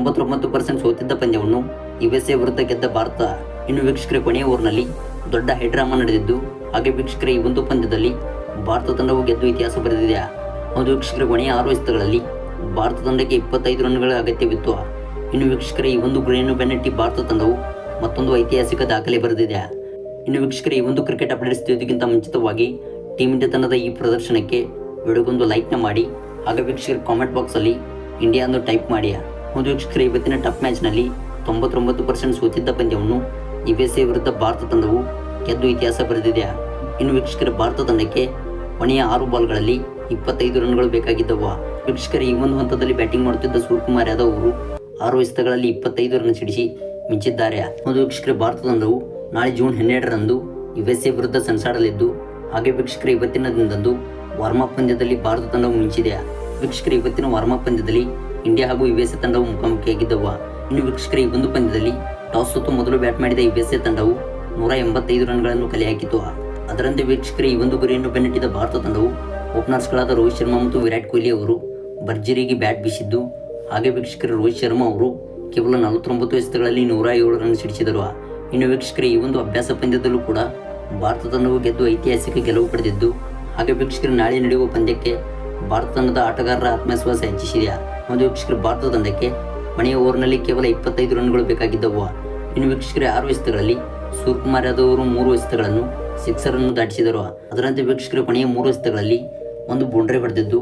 99% ಸೋತಿದ್ದ ಪಂದ್ಯವನ್ನು ಯುಎಸ್ಎ ವಿರುದ್ಧ ಗೆದ್ದ ಭಾರತ. ಇನ್ನು ವೀಕ್ಷಕರೇ, ಕೊನೆಯ ಓವರ್ನಲ್ಲಿ ದೊಡ್ಡ ಹೈಡ್ರಾಮಾ ನಡೆದಿದ್ದು, ಹಾಗೆ ವೀಕ್ಷಕರೇ ಈ ಒಂದು ಪಂದ್ಯದಲ್ಲಿ ಭಾರತ ತಂಡವು ಗೆದ್ದು ಇತಿಹಾಸ ಬರೆದಿದೆ. ಹೌದು ವೀಕ್ಷಕರೇ, ಕೊನೆಯ 6 ಎಸೆತಗಳಲ್ಲಿ ಭಾರತ ತಂಡಕ್ಕೆ 25 ರನ್ಗಳ ಅಗತ್ಯವಿತ್ತು. ಇನ್ನು ವೀಕ್ಷಕರೇ, ಈ ಒಂದು ಗುರಿಯನ್ನು ಬೆನ್ನಟ್ಟಿ ಭಾರತ ತಂಡವು ಮತ್ತೊಂದು ಐತಿಹಾಸಿಕ ದಾಖಲೆ ಬರೆದಿದೆ. ಇನ್ನು ವೀಕ್ಷಕರೇ, ಈ ಒಂದು ಕ್ರಿಕೆಟ್ ಅಪ್ಡೇಟ್ಸ್ ತಿಳಿಯೋದಕ್ಕಿಂತ ಮುಂಚಿತವಾಗಿ ಟೀಮ್ ಇಂಡಿಯಾ ತಂಡದ ಈ ಪ್ರದರ್ಶನಕ್ಕೆ ವಿಡಿಯೋಗೊಂದು ಲೈಕ್ನ ಮಾಡಿ, ಹಾಗೆ ವೀಕ್ಷಕರ ಕಾಮೆಂಟ್ ಬಾಕ್ಸಲ್ಲಿ ಇಂಡಿಯಾ ಎಂದು ಟೈಪ್ ಮಾಡಿ. ಹೌದು ವೀಕ್ಷಕರೇ, ಇವತ್ತಿನ ಟಫ್ ಮ್ಯಾಚ್ನಲ್ಲಿ 99% ಸೋತಿದ್ದ ಪಂದ್ಯವನ್ನು ಯುಎಸ್ಎ ವಿರುದ್ಧ ಭಾರತ ತಂಡವು ಗೆದ್ದು ಇತಿಹಾಸ ಬರೆದಿದೆ. ಇನ್ನು ವೀಕ್ಷಕರ, ಭಾರತ ತಂಡಕ್ಕೆ ಕೊನೆಯ 6 ಬಾಲ್ಗಳಲ್ಲಿ 25 ರನ್ಗಳು ಬೇಕಾಗಿದ್ದವು. ವೀಕ್ಷಕರೇ, ಈ ಒಂದು ಹಂತದಲ್ಲಿ ಬ್ಯಾಟಿಂಗ್ ಮಾಡುತ್ತಿದ್ದ ಸೂರ್ಯಕುಮಾರ್ ಯಾದವ್ ಅವರು 6 ಎಸೆತಗಳಲ್ಲಿ 25 ರನ್ ಸಿಡಿಸಿ ಮಿಂಚಿದ್ದಾರೆ. ಹೌದು ವೀಕ್ಷಕರೇ, ಭಾರತ ತಂಡವು ನಾಳೆ ಜೂನ್ 12ರಂದು ಯುಎಸ್ಎ ವಿರುದ್ಧ ಸೆಣಸಾಡಲಿದ್ದು, ಹಾಗೆ ವೀಕ್ಷಕರೇ ಇವತ್ತಿನ ದಿನದಂದು ವಾರ್ಮಪ್ ಪಂದ್ಯದಲ್ಲಿ ಭಾರತ ತಂಡವು ಮಿಂಚಿದೆ. ವೀಕ್ಷಕರೇ, ಇವತ್ತಿನ ವಾರ್ಮಪ್ ಪಂದ್ಯದಲ್ಲಿ ಇಂಡಿಯಾ ಹಾಗೂ ಯುಎಸ್ಎ ತಂಡವು ಮುಖಾಮುಖಿಯಾಗಿದ್ದವು. ಇನ್ನು ವೀಕ್ಷಕರೇ, ಈ ಒಂದು ಪಂದ್ಯದಲ್ಲಿ ಟಾಸ್ ಸೋತು ಮೊದಲು ಬ್ಯಾಟ್ ಮಾಡಿದ ಯುಎಸ್ಎ ತಂಡವು 185 ರನ್ಗಳನ್ನು ಕಲೆ ಹಾಕಿತು. ಅದರಂತೆ ವೀಕ್ಷಕರೇ, ಈ ಒಂದು ಗುರಿಯನ್ನು ಬೆನ್ನಟ್ಟಿದ ಭಾರತ ತಂಡವು ಓಪನರ್ಸ್ಗಳಾದ ರೋಹಿತ್ ಶರ್ಮಾ ಮತ್ತು ವಿರಾಟ್ ಕೊಹ್ಲಿ ಅವರು ಭರ್ಜರಿಗೆ ಬ್ಯಾಟ್ ಬೀಸಿದ್ದು, ಹಾಗೆ ವೀಕ್ಷಕರೇ ರೋಹಿತ್ ಶರ್ಮಾ ಅವರು ಕೇವಲ 49 ಎಸೆತಗಳಲ್ಲಿ 107 ರನ್ ಸಿಡಿಸಿದರು. ಇನ್ನು ವೀಕ್ಷಕರೇ, ಈ ಒಂದು ಅಭ್ಯಾಸ ಪಂದ್ಯದಲ್ಲೂ ಕೂಡ ಭಾರತ ತಂಡವು ಗೆದ್ದು ಐತಿಹಾಸಿಕ ಗೆಲುವು ಪಡೆದಿದ್ದು, ಹಾಗೆ ವೀಕ್ಷಕರೇ ನಾಳೆ ನಡೆಯುವ ಪಂದ್ಯಕ್ಕೆ ಭಾರತ ತಂಡದ ಆಟಗಾರರ ಆತ್ಮವಿಶ್ವಾಸ ಹೆಚ್ಚಿಸಿದೆ. ಒಂದು ವೀಕ್ಷಕರೇ, ಭಾರತ ತಂಡಕ್ಕೆ ಕೊನೆಯ ಓವರ್ನಲ್ಲಿ ಕೇವಲ 25 ರನ್ಗಳು ಬೇಕಾಗಿದ್ದವು. ಇನ್ನು ವೀಕ್ಷಕರೇ, 6 ಎಸೆತಗಳಲ್ಲಿ ಸೂರ್ಯಕುಮಾರ್ ಯಾದವ್ ಅವರು 3 ಎಸೆತಗಳನ್ನು ಸಿಕ್ಸರ್ ಅನ್ನು ದಾಟಿಸಿದರು. ಅದರಂತೆ ವೀಕ್ಷಕರೇ ಕೊನೆಯ 3 ಎಸೆತಗಳಲ್ಲಿ ಒಂದು ಬೌಂಡ್ರಿ ಹೊಡೆದಿದ್ದು,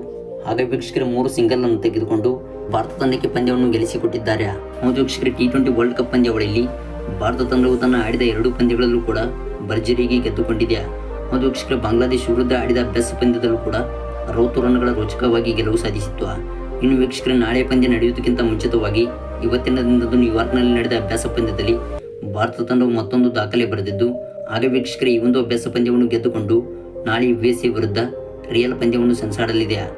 ಹಾಗೆ ವೀಕ್ಷಕರೇ 3 ಸಿಂಗಲ್ ಅನ್ನು ತೆಗೆದುಕೊಂಡು ಭಾರತ ತಂಡಕ್ಕೆ ಪಂದ್ಯವನ್ನು ಗೆಲ್ಲಿಸಿಕೊಟ್ಟಿದ್ದಾರೆ. ಹೌದು ವೀಕ್ಷಕರೇ, T20 ವರ್ಲ್ಡ್ ಕಪ್ ಪಂದ್ಯಾವಳಿಯಲ್ಲಿ ಭಾರತ ತಂಡವು ತನ್ನ ಆಡಿದ 2 ಪಂದ್ಯಗಳಲ್ಲೂ ಕೂಡ ಭರ್ಜರಿಗೆ ಗೆದ್ದುಕೊಂಡಿದೆ. ಹೌದು ವೀಕ್ಷಕರೇ, ಬಾಂಗ್ಲಾದೇಶ ವಿರುದ್ಧ ಆಡಿದ ಅಭ್ಯಾಸ ಪಂದ್ಯದಲ್ಲೂ ಕೂಡ 60 ರನ್ಗಳ ರೋಚಕವಾಗಿ ಗೆಲುವು ಸಾಧಿಸಿತ್ತು. ಇನ್ನು ವೀಕ್ಷಕರೇ, ನಾಳೆ ಪಂದ್ಯ ನಡೆಯುವುದಕ್ಕಿಂತ ಮುಂಚಿತವಾಗಿ ಇವತ್ತಿನ ದಿನದಂದು ನ್ಯೂಯಾರ್ಕ್ನಲ್ಲಿ ನಡೆದ ಅಭ್ಯಾಸ ಪಂದ್ಯದಲ್ಲಿ ಭಾರತ ತಂಡವು ಮತ್ತೊಂದು ದಾಖಲೆ ಬರೆದಿದ್ದು, ಹಾಗೆ ವೀಕ್ಷಕರೇ ಈ ಒಂದು ಅಭ್ಯಾಸ ಪಂದ್ಯವನ್ನು ಗೆದ್ದುಕೊಂಡು ನಾಳೆ ಯುಎಸ್ಎ ವಿರುದ್ಧ ರಿಯಲ್ ಪಂದ್ಯವನ್ನು ಸೆಣಸಾಡಲಿದೆ.